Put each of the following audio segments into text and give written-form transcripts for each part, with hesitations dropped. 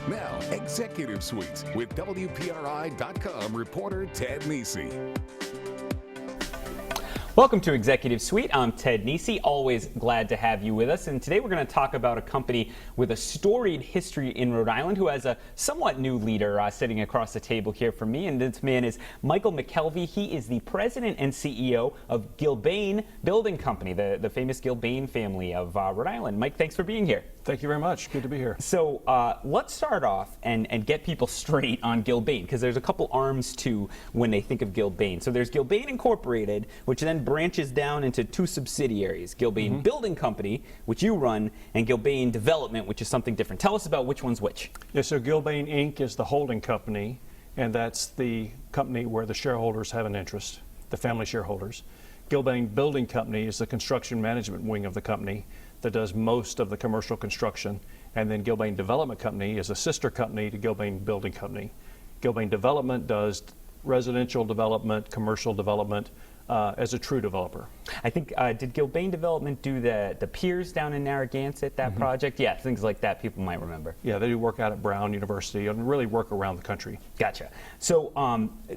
Now, Executive Suites with WPRI.com reporter Ted Nisi. Welcome to Executive Suite. I'm Ted Nisi, always glad to have you with us. And today we're going to talk about a company with a storied history in Rhode Island who has a somewhat new leader sitting across the table here from me. And this man is Michael McKelvy. He is the president and CEO of Gilbane Building Company, the famous Gilbane family of Rhode Island. Mike, thanks for being here. Thank you very much. Good to be here. So let's start off and get people straight on Gilbane, because there's a couple arms to when they think of Gilbane. So there's Gilbane Incorporated, which then branches down into two subsidiaries, Gilbane Building Company, which you run, and Gilbane Development, which is something different. Tell us about which one's which. Yeah, so Gilbane Inc. is the holding company, and that's the company where the shareholders have an interest, the family shareholders. Gilbane Building Company is the construction management wing of the company that does most of the commercial construction, and then Gilbane Development Company is a sister company to Gilbane Building Company. Gilbane Development does residential development, commercial development, as a true developer. I think, did Gilbane Development do the piers down in Narragansett, that project? Yeah, things like that people might remember. Yeah, they do work out at Brown University and really work around the country. Gotcha. So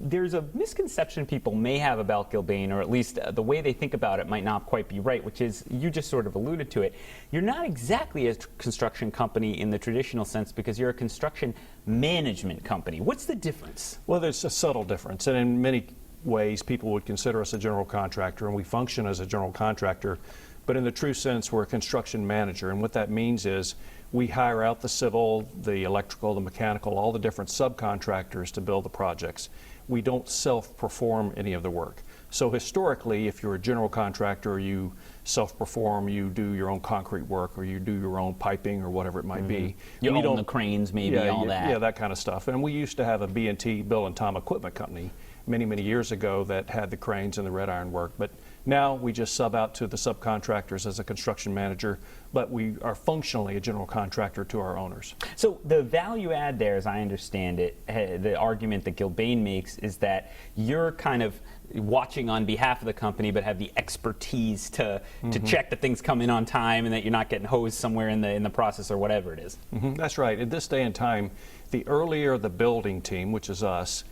there's a misconception people may have about Gilbane, or at least the way they think about it might not quite be right, which is, you just sort of alluded to it, you're not exactly a construction company in the traditional sense because you're a construction management company. What's the difference? Well, there's a subtle difference, and in many ways people would consider us a general contractor, and we function as a general contractor, but in the true sense we're a construction manager. And what that means is we hire out the civil, the electrical, the mechanical, all the different subcontractors to build the projects. We don't self-perform any of the work. So historically, if you're a general contractor, you self-perform, you do your own concrete work, or you do your own piping, or whatever it might be. You own the cranes, maybe, all that. Yeah, that kind of stuff. And we used to have a B&T, Bill and Tom Equipment Company, many years ago, that had the cranes and the red iron work. But now we just sub out to the subcontractors as a construction manager, but we are functionally a general contractor to our owners. So the value add there, as I understand it, the argument that Gilbane makes is that you're kind of watching on behalf of the company, but have the expertise to check that things come in on time and that you're not getting hosed somewhere in the process or whatever it is. That's right. At this day and time, the earlier the building team, which is us,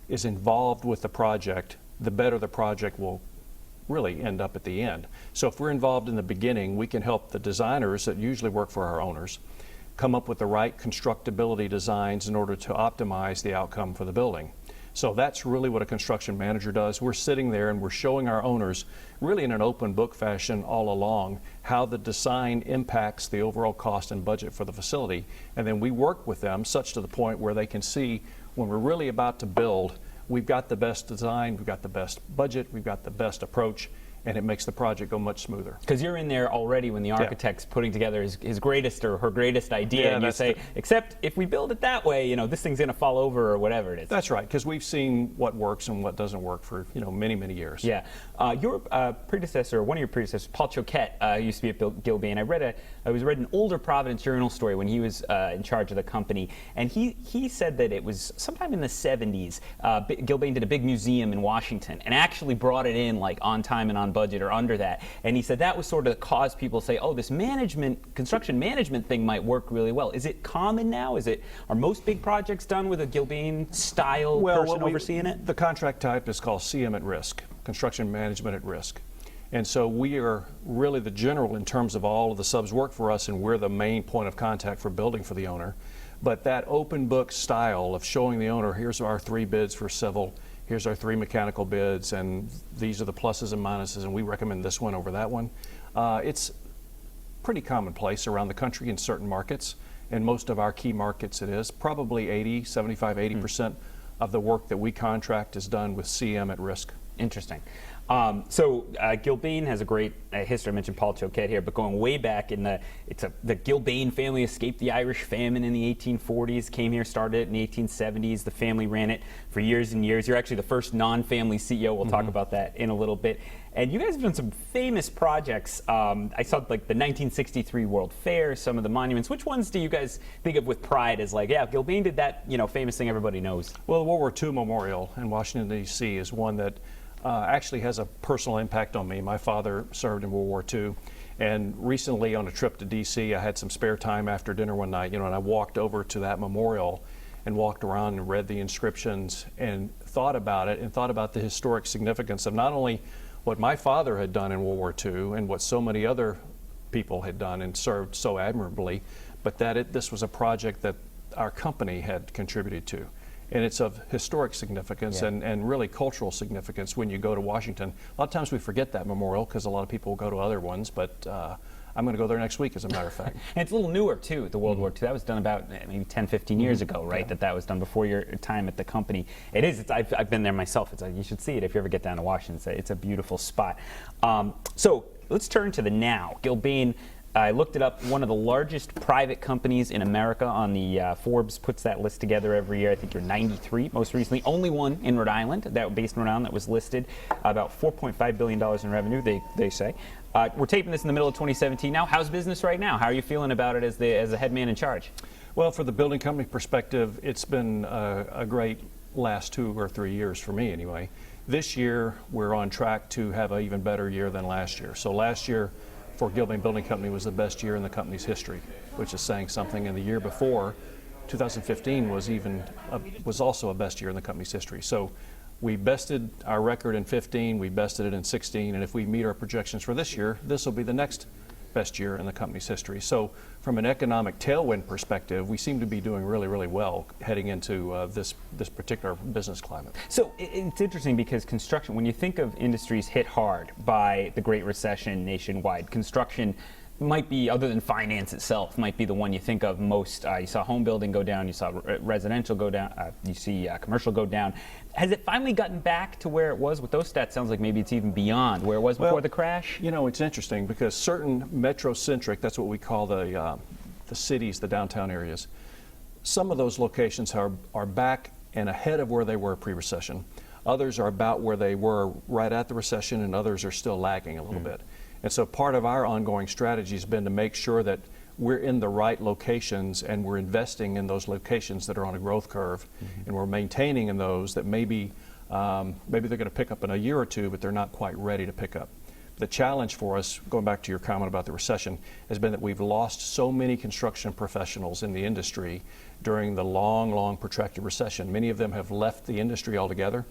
is involved with the project, the better the project will really end up at the end. So if we're involved in the beginning, we can help the designers that usually work for our owners come up with the right constructability designs in order to optimize the outcome for the building. So that's really what a construction manager does. We're sitting there and we're showing our owners, really in an open book fashion all along, how the design impacts the overall cost and budget for the facility. And then we work with them such to the point where they can see when we're really about to build, we've got the best design, we've got the best budget, we've got the best approach, and it makes the project go much smoother. Because you're in there already when the architect's putting together his greatest or her greatest idea, and you say, except if we build it that way, this thing's going to fall over or whatever it is. That's right, because we've seen what works and what doesn't work for many years. Yeah. Your predecessor, one of your predecessors, Paul Choquette, used to be at Gilbane. I read an older Providence Journal story when he was in charge of the company, and he said that it was sometime in the 70s, Gilbane did a big museum in Washington and actually brought it in like on time and on budget or under that. And he said that was sort of cause people to say, oh, this construction management thing might work really well. Is it common now? Are most big projects done with a Gilbane style person overseeing it? The contract type is called CM at risk, construction management at risk. And so we are really the general in terms of all of the subs work for us, and we're the main point of contact for building for the owner. But that open book style of showing the owner, here's our 3 bids for civil, here's our 3 mechanical bids, and these are the pluses and minuses, and we recommend this one over that one. It's pretty commonplace around the country in certain markets. In most of our key markets it is. Probably 80% of the work that we contract is done with CM at risk. Interesting. So Gilbane has a great history. I mentioned Paul Choquette here, but going way back the Gilbane family escaped the Irish famine in the 1840s, came here, started it in the 1870s. The family ran it for years and years. You're actually the first non-family CEO. We'll talk about that in a little bit. And you guys have done some famous projects. I saw like the 1963 World Fair, some of the monuments. Which ones do you guys think of with pride as like, yeah, Gilbane did that, famous thing everybody knows? Well, the World War II Memorial in Washington, D.C. is one that actually has a personal impact on me. My father served in World War II, And recently on a trip to D.C., I had some spare time after dinner one night, and I walked over to that memorial and walked around and read the inscriptions and thought about it and thought about the historic significance of not only what my father had done in World War II and what so many other people had done and served so admirably, but that this was a project that our company had contributed to. And it's of historic significance and really cultural significance when you go to Washington. A lot of times we forget that memorial because a lot of people go to other ones, but I'm going to go there next week, as a matter of fact. And it's a little newer, too, the World War II. That was done about maybe 10, 15 years ago, right? That was done before your time at the company. It is. I've been there myself. You should see it if you ever get down to Washington. It's a beautiful spot. So let's turn to the now. Gilbane, I looked it up, one of the largest private companies in America on the Forbes puts that list together every year. I think you're 93 most recently. Only one in Rhode Island, based in Rhode Island, that was listed. About $4.5 billion in revenue, they say. We're taping this in the middle of 2017 now. How's business right now? How are you feeling about it as the head man in charge? Well, for the building company perspective, it's been a great last 2 or 3 years for me anyway. This year, we're on track to have an even better year than last year. So last year, for Gilbane Building Company was the best year in the company's history, which is saying something. And the year before, 2015, was also a best year in the company's history. So we bested our record in 15, we bested it in 16, and if we meet our projections for this year, this will be the next best year in the company's history. So from an economic tailwind perspective, we seem to be doing really, really well heading into this particular business climate. So it's interesting because construction, when you think of industries hit hard by the Great Recession nationwide, construction might be, other than finance itself, might be the one you think of most. You saw home building go down, you saw residential go down, you see commercial go down. Has it finally gotten back to where it was? With those stats, sounds like maybe it's even beyond where it was before the crash. It's interesting because certain metrocentric, that's what we call the cities, the downtown areas, some of those locations are back and ahead of where they were pre-recession. Others are about where they were right at the recession, and others are still lagging a little bit. And so part of our ongoing strategy has been to make sure that we're in the right locations and we're investing in those locations that are on a growth curve, and we're maintaining in those that maybe they're going to pick up in a year or two, but they're not quite ready to pick up. The challenge for us, going back to your comment about the recession, has been that we've lost so many construction professionals in the industry during the long, protracted recession. Many of them have left the industry altogether.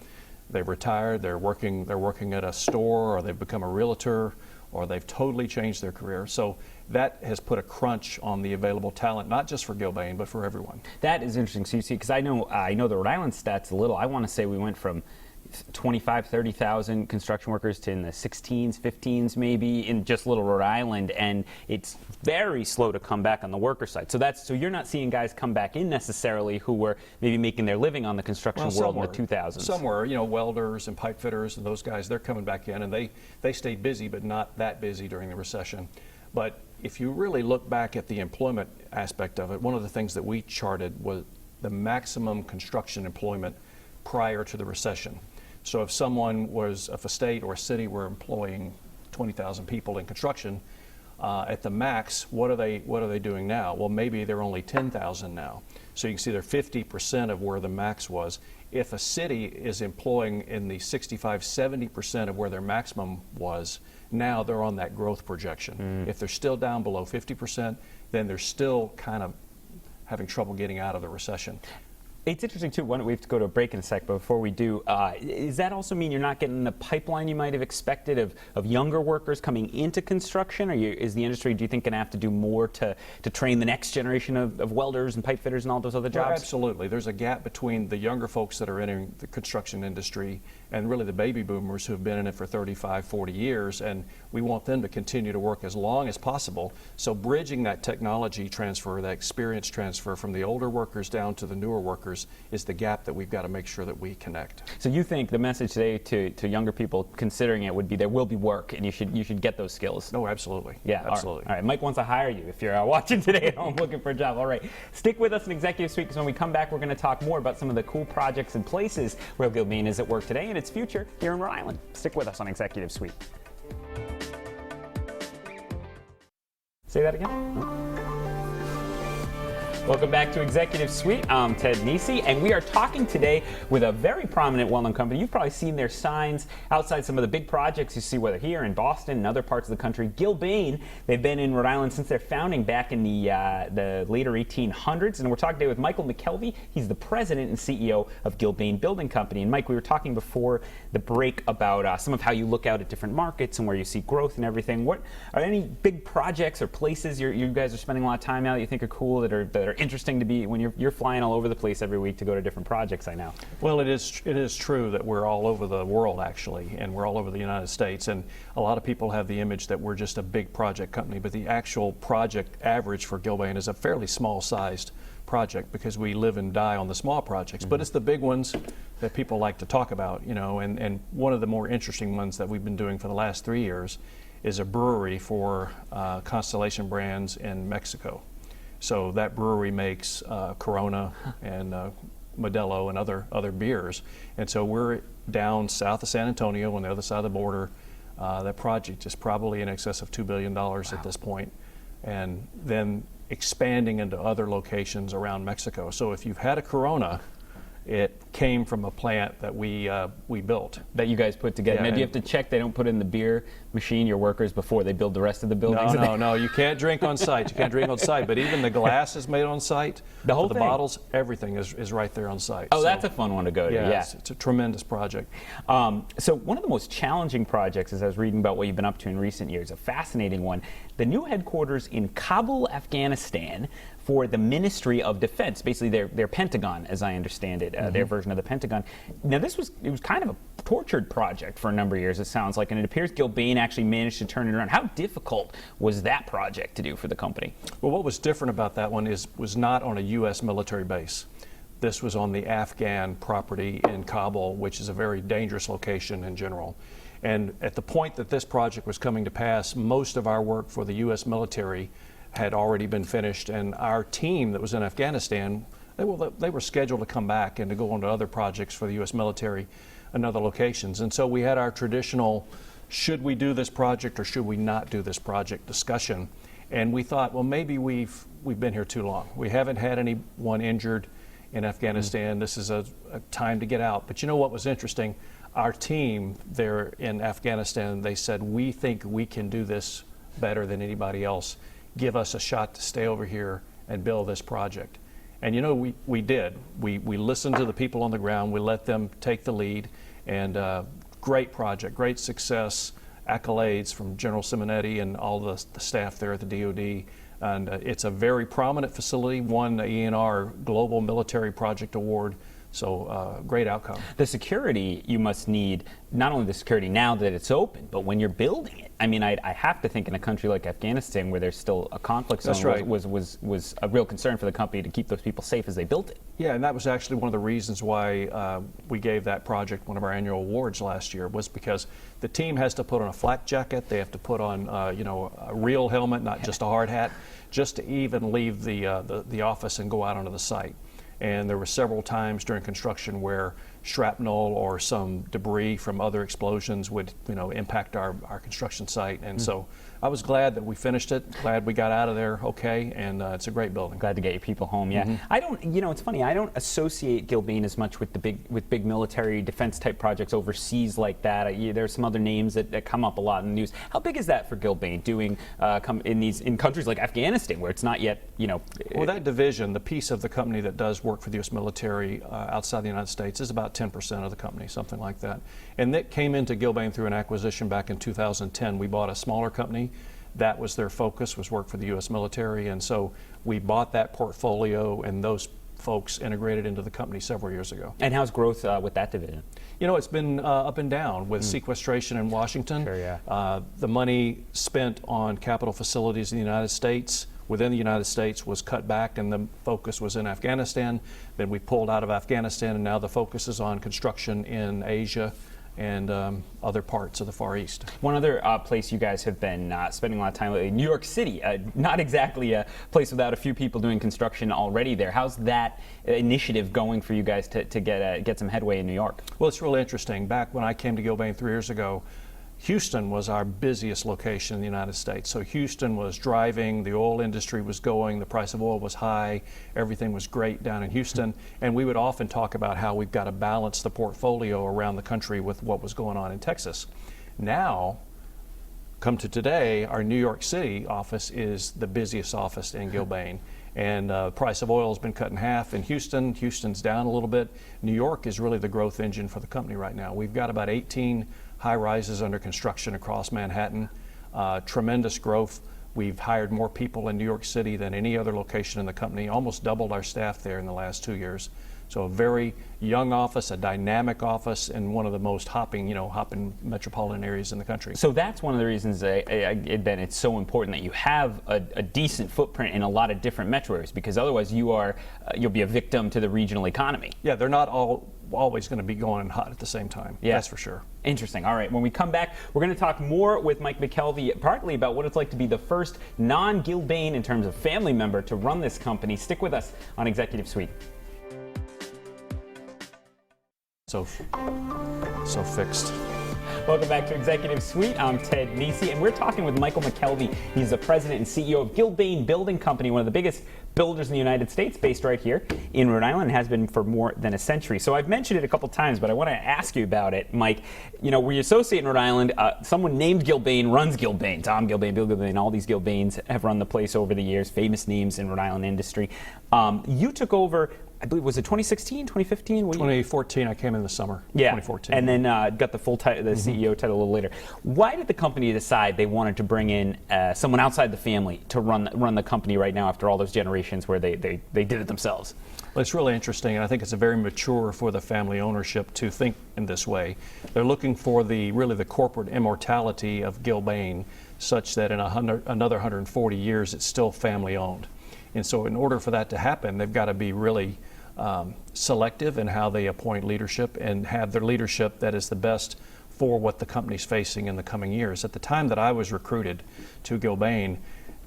They've retired, they're working at a store, or they've become a realtor, or they've totally changed their career. So that has put a crunch on the available talent, not just for Gilbane, but for everyone. That is interesting. So you see, because I know the Rhode Island stats a little. I want to say we went from 25, 30,000 construction workers to in the 16s, 15s maybe in just little Rhode Island, and it's very slow to come back on the worker side. So you're not seeing guys come back in necessarily who were maybe making their living on the construction world in the 2000s. Some were, welders and pipe fitters and those guys, they're coming back in, and they stayed busy, but not that busy during the recession. But if you really look back at the employment aspect of it, one of the things that we charted was the maximum construction employment prior to the recession. So if if a state or a city were employing 20,000 people in construction, at the max, what are they doing now? Well, maybe they're only 10,000 now. So you can see they're 50% of where the max was. If a city is employing in the 65, 70% of where their maximum was, now they're on that growth projection. If they're still down below 50%, then they're still kind of having trouble getting out of the recession. It's interesting, too. We have to go to a break in a sec, but before we do, does that also mean you're not getting the pipeline you might have expected of younger workers coming into construction? Or is the industry, do you think, going to have to do more to train the next generation of welders and pipe fitters and all those other jobs? Well, absolutely. There's a gap between the younger folks that are entering the construction industry and really the baby boomers who have been in it for 35, 40 years, and we want them to continue to work as long as possible. So bridging that technology transfer, that experience transfer from the older workers down to the newer workers is the gap that we've got to make sure that we connect. So you think the message today to younger people considering it would be there will be work, and you should get those skills? No, absolutely. Yeah, absolutely. All right. Mike wants to hire you if you're watching today at home looking for a job. All right, stick with us in Executive Suite, because when we come back, we're going to talk more about some of the cool projects and places where Gilbane is at work today and its future here in Rhode Island. Stick with us on Executive Suite. Say that again. Welcome back to Executive Suite. I'm Ted Nisi, and we are talking today with a very prominent, well-known company. You've probably seen their signs outside some of the big projects you see, whether here in Boston and other parts of the country. Gilbane, they've been in Rhode Island since their founding back in the later 1800s, and we're talking today with Michael McKelvy. He's the president and CEO of Gilbane Building Company. And Mike, we were talking before the break about some of how you look out at different markets and where you see growth and everything. What are any big projects or places you guys are spending a lot of time out that you think are cool, that are interesting to be when you're flying all over the place every week to go to different projects, I know? Well, it is true that we're all over the world, actually, and we're all over the United States, and a lot of people have the image that we're just a big project company, but the actual project average for Gilbane is a fairly small-sized project because we live and die on the small projects, but it's the big ones that people like to talk about, you know, and one of the more interesting ones that we've been doing for the last 3 years is a brewery for Constellation Brands in Mexico. So that brewery makes Corona and Modelo and other beers. And so we're down south of San Antonio on the other side of the border. That project is probably in excess of $2 billion at this point, and then expanding into other locations around Mexico. So if you've had a Corona, it came from a plant that we built. That you guys put together. Yeah, now, do you have to check they don't put in the beer machine, your workers, before they build the rest of the buildings? No, you can't drink on site. You can't drink on site, but even the glass is made on site. The whole the thing? Bottles, everything is right there on site. Oh, so that's a fun one to go to, yeah. It's a tremendous project. So one of the most challenging projects, as I was reading about what you've been up to in recent years, a fascinating one, the new headquarters in Kabul, Afghanistan, for the Ministry of Defense, basically their Pentagon, as I understand it, their version of the Pentagon. Now, it was kind of a tortured project for a number of years, it sounds like, and it appears Gilbane actually managed to turn it around. How difficult was that project to do for the company? Well, what was different about that one was not on a U.S. military base. This was on the Afghan property in Kabul, which is a very dangerous location in general. And at the point that this project was coming to pass, most of our work for the U.S. military had already been finished, and our team that was in Afghanistan, they were scheduled to come back and to go on to other projects for the U.S. military in other locations. And so we had our traditional, should we do this project or should we not do this project discussion. And we thought, well, maybe we've been here too long. We haven't had anyone injured in Afghanistan. This is a time to get out. But you know what was interesting? Our team there in Afghanistan, they said, we think we can do this better than anybody else. Give us a shot to stay over here and build this project. And you know, we did. We listened to the people on the ground. We let them take the lead. And great project, great success, accolades from General Simonetti and all the staff there at the DoD. And it's a very prominent facility, won the ENR Global Military Project Award. So great outcome. The security you must need, not only the security now that it's open, but when you're building it. I mean, I have to think in a country like Afghanistan where there's still a conflict zone, That's right. was a real concern for the company to keep those people safe as they built it. Yeah, and that was actually one of the reasons why we gave that project one of our annual awards last year, was because the team has to put on a flak jacket, they have to put on a real helmet, not just a hard hat, just to even leave the office and go out onto the site. And there were several times during construction where shrapnel or some debris from other explosions would, impact our construction site. And so I was glad that we finished it, glad we got out of there okay, and it's a great building. Glad to get your people home, yeah. I don't, it's funny, I don't associate Gilbane as much with big military defense type projects overseas like that. There's some other names that come up a lot in the news. How big is that for Gilbane, doing in countries like Afghanistan where it's not yet, Well, that division, the piece of the company that does work for the U.S. military outside the United States, is about 10% of the company, something like that. And that came into Gilbane through an acquisition back in 2010. We bought a smaller company. That was their focus, was work for the U.S. military. And so we bought that portfolio, and those folks integrated into the company several years ago. And how's growth with that division? It's been up and down with sequestration in Washington. Sure, yeah. The money spent on capital facilities in the United States, within the United States, was cut back, and the focus was in Afghanistan. Then we pulled out of Afghanistan, and now the focus is on construction in Asia and other parts of the Far East. One other place you guys have been spending a lot of time lately, New York City, not exactly a place without a few people doing construction already there. How's that initiative going for you guys to get some headway in New York? Well, it's really interesting. Back when I came to Gilbane 3 years ago, Houston was our busiest location in the United States. So Houston was driving, the oil industry was going, the price of oil was high, everything was great down in Houston, and we would often talk about how we've got to balance the portfolio around the country with what was going on in Texas. Now, come to today, our New York City office is the busiest office in Gilbane. And the price of oil has been cut in half in Houston. Houston's down a little bit. New York is really the growth engine for the company right now. We've got about 18 high rises under construction across Manhattan. Tremendous growth. We've hired more people in New York City than any other location in the company, almost doubled our staff there in the last 2 years. So a very young office, a dynamic office, and one of the most hopping metropolitan areas in the country. So that's one of the reasons that it's so important that you have a decent footprint in a lot of different metro areas, because otherwise you'll be a victim to the regional economy. Yeah, they're not always going to be going hot at the same time. Yeah. That's for sure. Interesting. All right, when we come back, we're going to talk more with Mike McKelvy, partly about what it's like to be the first non-Gilbane, in terms of family member, to run this company. Stick with us on Executive Suite. So fixed. Welcome back to Executive Suite. I'm Ted Nesi, and we're talking with Michael McKelvy. He's the president and CEO of Gilbane Building Company, one of the biggest builders in the United States, based right here in Rhode Island, and has been for more than a century. So I've mentioned it a couple times, but I want to ask you about it, Mike. You know, we associate in Rhode Island, someone named Gilbane runs Gilbane. Tom Gilbane, Bill Gilbane, all these Gilbanes have run the place over the years, famous names in Rhode Island industry. You took over, I believe, was it 2016, 2015? 2014, I came in the summer. Yeah, 2014. and then got the full title, the CEO title a little later. Why did the company decide they wanted to bring in someone outside the family to run the company right now after all those generations where they did it themselves? Well, it's really interesting, and I think it's very mature for the family ownership to think in this way. They're looking for the corporate immortality of Gilbane, such that in another 140 years it's still family owned. And so in order for that to happen, they've got to be really selective in how they appoint leadership and have their leadership that is the best for what the company's facing in the coming years. At the time that I was recruited to Gilbane,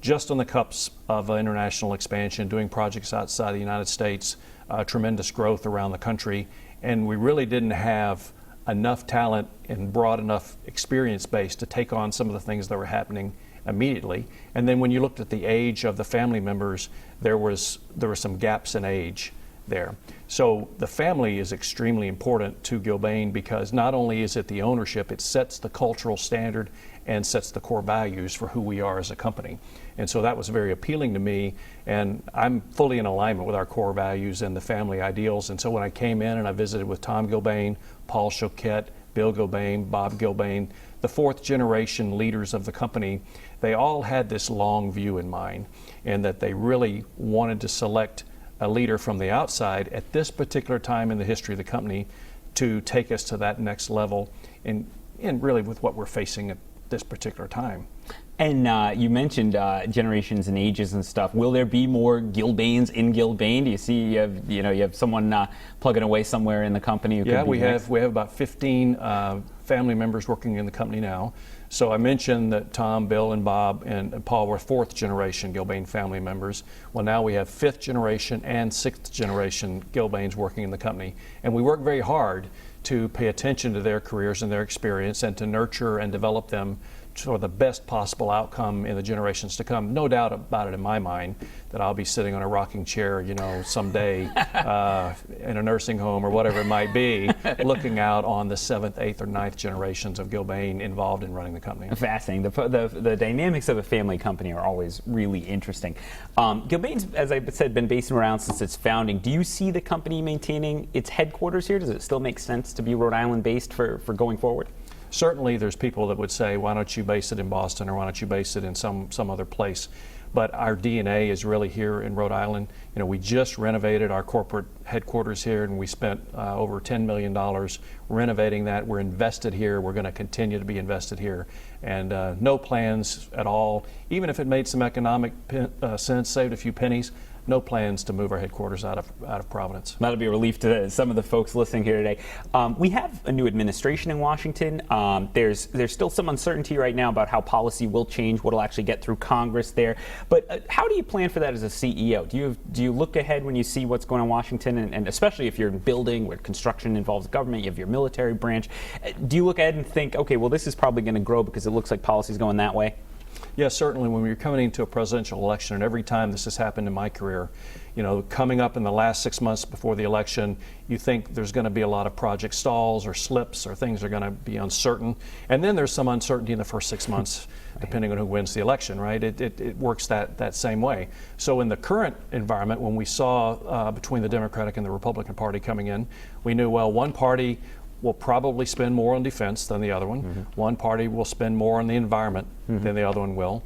just on the cusp of international expansion, doing projects outside the United States, tremendous growth around the country, and we really didn't have enough talent and broad enough experience base to take on some of the things that were happening immediately. And then when you looked at the age of the family members, there were some gaps in age there. So the family is extremely important to Gilbane, because not only is it the ownership, it sets the cultural standard and sets the core values for who we are as a company. And so that was very appealing to me, and I'm fully in alignment with our core values and the family ideals. And so when I came in and I visited with Tom Gilbane, Paul Choquette, Bill Gilbane, Bob Gilbane, the fourth generation leaders of the company, they all had this long view in mind, and that they really wanted to select a leader from the outside at this particular time in the history of the company to take us to that next level, and really with what we're facing at this particular time. And you mentioned generations and ages and stuff. Will there be more Gilbanes in Gilbane? Do you see you have someone plugging away somewhere in the company? Yeah, we have about 15 family members working in the company now. So I mentioned that Tom, Bill, and Bob and Paul were fourth generation Gilbane family members. Well, now we have fifth generation and sixth generation Gilbanes working in the company. And we work very hard to pay attention to their careers and their experience, and to nurture and develop them for the best possible outcome in the generations to come. No doubt about it in my mind that I'll be sitting on a rocking chair, someday in a nursing home or whatever it might be, looking out on the 7th, 8th, or 9th generations of Gilbane involved in running the company. Fascinating. The dynamics of a family company are always really interesting. Gilbane's, as I said, been based around since its founding. Do you see the company maintaining its headquarters here? Does it still make sense to be Rhode Island based for going forward? Certainly there's people that would say, why don't you base it in Boston, or why don't you base it in some other place? But our DNA is really here in Rhode Island. We just renovated our corporate headquarters here, and we spent over $10 million renovating that. We're invested here. We're going to continue to be invested here. And no plans at all, even if it made some economic sense, saved a few pennies, no plans to move our headquarters out of Providence. That'll be a relief to some of the folks listening here today. We have a new administration in Washington. There's still some uncertainty right now about how policy will change, what will actually get through Congress there. But how do you plan for that as a CEO? Do you look ahead when you see what's going on in Washington, and especially if you're in building where construction involves government, you have your military branch. Do you look ahead and think, okay, well, this is probably going to grow because it looks like policy is going that way? Yes, certainly. When we're coming into a presidential election, and every time this has happened in my career, coming up in the last 6 months before the election, you think there's going to be a lot of project stalls or slips or things are going to be uncertain. And then there's some uncertainty in the first 6 months, depending on who wins the election, right? It works that same way. So in the current environment, when we saw between the Democratic and the Republican Party coming in, we knew, well, one party will probably spend more on defense than the other one. One party will spend more on the environment than the other one will.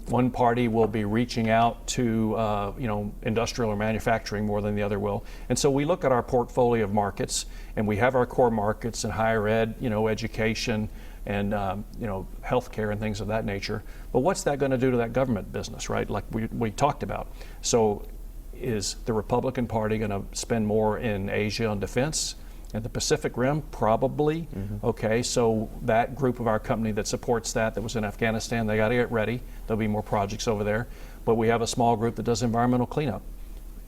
One party will be reaching out to industrial or manufacturing more than the other will. And so we look at our portfolio of markets, and we have our core markets in higher ed, education, and healthcare and things of that nature. But what's that going to do to that government business, right? Like we talked about. So is the Republican Party going to spend more in Asia on defense? And the Pacific Rim, probably. Okay, so that group of our company that supports that was in Afghanistan, they got to get ready. There'll be more projects over there. But we have a small group that does environmental cleanup.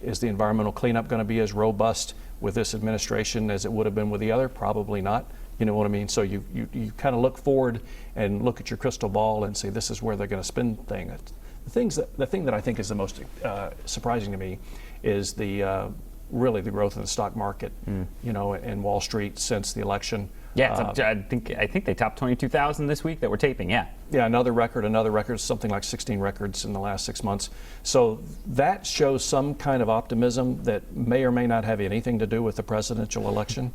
Is the environmental cleanup going to be as robust with this administration as it would have been with the other? Probably not. You know what I mean? So you kind of look forward and look at your crystal ball and say, this is where they're going to spend things. The thing that I think is the most surprising to me is really the growth of the stock market, and Wall Street since the election. Yeah, it's up to, I think they topped 22,000 this week that we're taping. Yeah. Yeah, another record, something like 16 records in the last 6 months. So that shows some kind of optimism that may or may not have anything to do with the presidential election.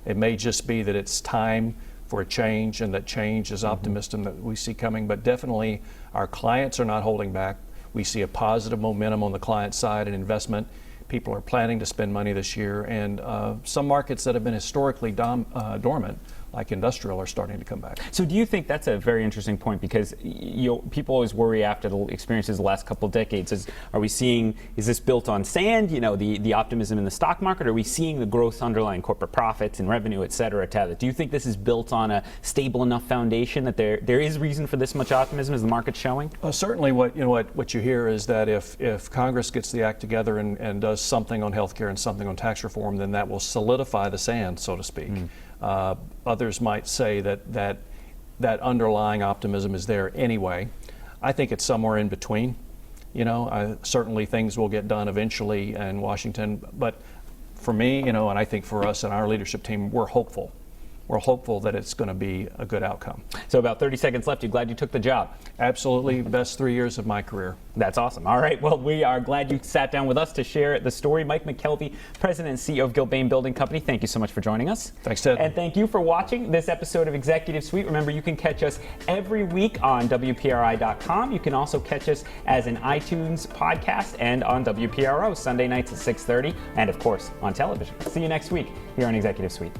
It may just be that it's time for a change, and that change is optimism that we see coming. But definitely, our clients are not holding back. We see a positive momentum on the client side and investment. People are planning to spend money this year, and some markets that have been historically dormant, like industrial, are starting to come back. So do you think that's a very interesting point? Because people always worry after the experiences the last couple of decades. Is this built on sand, the optimism in the stock market? Or are we seeing the growth underlying corporate profits and revenue, et cetera, do you think this is built on a stable enough foundation that there is reason for this much optimism as the market's showing? Certainly what you hear is that if Congress gets the act together and does something on health care and something on tax reform, then that will solidify the sand, so to speak. Others might say that underlying optimism is there anyway. I think it's somewhere in between. Certainly things will get done eventually in Washington, but for me, and I think for us and our leadership team, we're hopeful. We're hopeful that it's going to be a good outcome. So about 30 seconds left. You glad you took the job? Absolutely. Best 3 years of my career. That's awesome. All right. Well, we are glad you sat down with us to share the story. Mike McKelvy, President and CEO of Gilbane Building Company. Thank you so much for joining us. Thanks, Ted. And thank you for watching this episode of Executive Suite. Remember, you can catch us every week on WPRI.com. You can also catch us as an iTunes podcast and on WPRO Sunday nights at 6:30, and of course on television. See you next week here on Executive Suite.